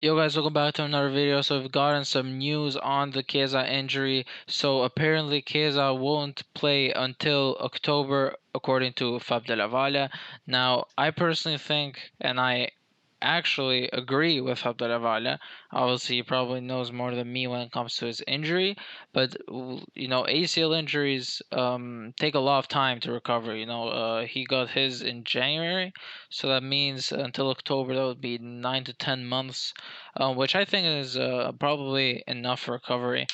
Yo guys, welcome back to another video. So we've gotten some news on the Chiesa injury. So apparently Chiesa won't play until October according to Fab de la Valle. Now I personally think, and I actually agree with Fab de la Valle. Obviously he probably knows more than me when it comes to his injury. But ACL injuries take a lot of time to recover. He got his in January, so that means until October that would be 9 to 10 months, which I think is probably enough for recovery.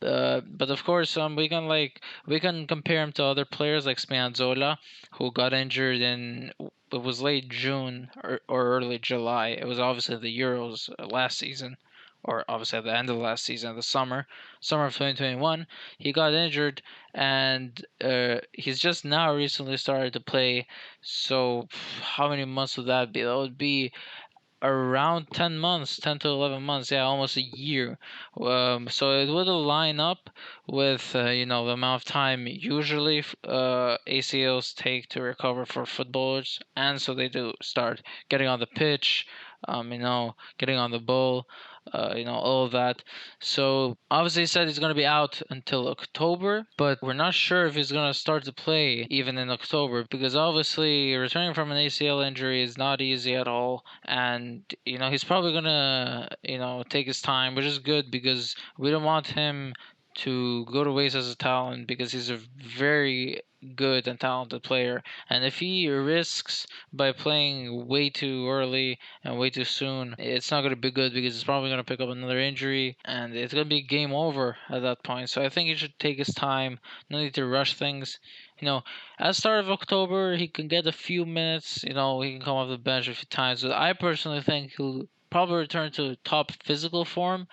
But of course, we can compare him to other players like Spinazzola, who got injured in it was late June or early July. It was obviously the Euros last season, or obviously at the end of last season, the summer of 2021. He got injured, and he's just now recently started to play. So how many months would that be? That would be around 10 months, 10 to 11 months, yeah, almost a year. So it would line up with the amount of time usually ACLs take to recover for footballers, and so they do start getting on the pitch, getting on the ball, all of that. So obviously he said he's going to be out until October, but we're not sure if he's going to start to play even in October, because obviously returning from an ACL injury is not easy at all. And he's probably going to take his time, which is good because we don't want him to go to waste as a talent, because he's a very good and talented player. And if he risks by playing way too early and way too soon, it's not going to be good, because he's probably going to pick up another injury and it's going to be game over at that point. So I think he should take his time, no need to rush things. At the start of October, he can get a few minutes, he can come off the bench a few times. But I personally think he'll probably return to top physical form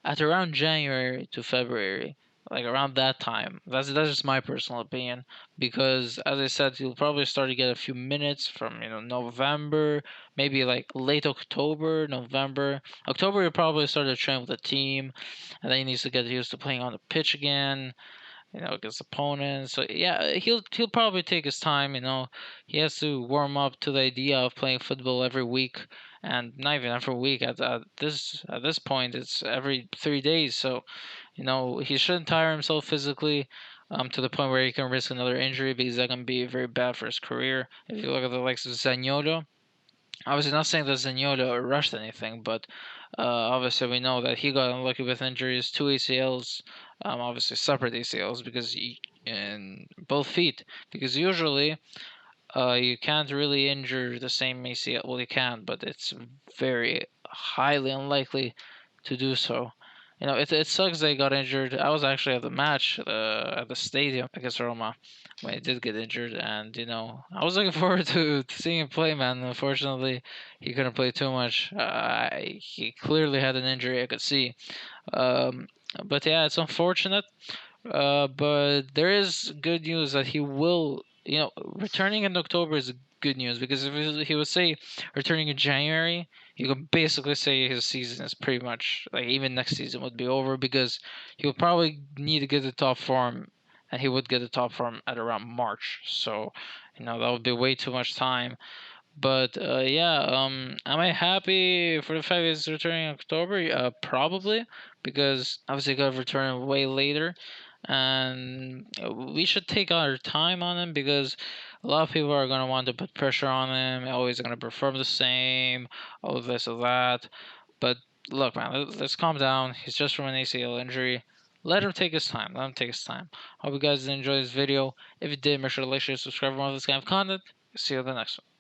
at around January to February, like around that time. That's just my personal opinion, because as I said, you'll probably start to get a few minutes from November, maybe like late October, November. October you'll probably start to train with the team, and then he needs to get used to playing on the pitch again, against opponents. So yeah, he'll probably take his time. He has to warm up to the idea of playing football every week, and not even every week. At this point, it's every 3 days. So he shouldn't tire himself physically. To the point where he can risk another injury, because that can be very bad for his career. If you look at the likes of Zaniolo, obviously not saying that Zaniolo rushed anything, but obviously we know that he got unlucky with injuries, two ACLs, obviously separate ACLs, because in both feet, because usually you can't really injure the same ACL. Well, you can, but it's very highly unlikely to do so. It sucks they got injured. I was actually at the match at the stadium against Roma when he did get injured, and I was looking forward to seeing him play. Man, unfortunately, he couldn't play too much. He clearly had an injury, I could see. Um, but yeah, it's unfortunate. But there is good news that he will, returning in October is good news, because if he would say returning in January, you could basically say his season is pretty much like, even next season would be over, because he would probably need to get the top form, and he would get the top form at around March. So, that would be way too much time. But yeah, am I happy for the fact that he's returning in October? Probably, because obviously he got to return way later, and we should take our time on him, because a lot of people are gonna want to put pressure on him. Always gonna perform the same, all this or that. But look, man, let's calm down. He's just from an ACL injury. Let him take his time. Let him take his time. Hope you guys enjoyed this video. If you did, make sure to like, share, subscribe for more of this kind of content. See you in the next one.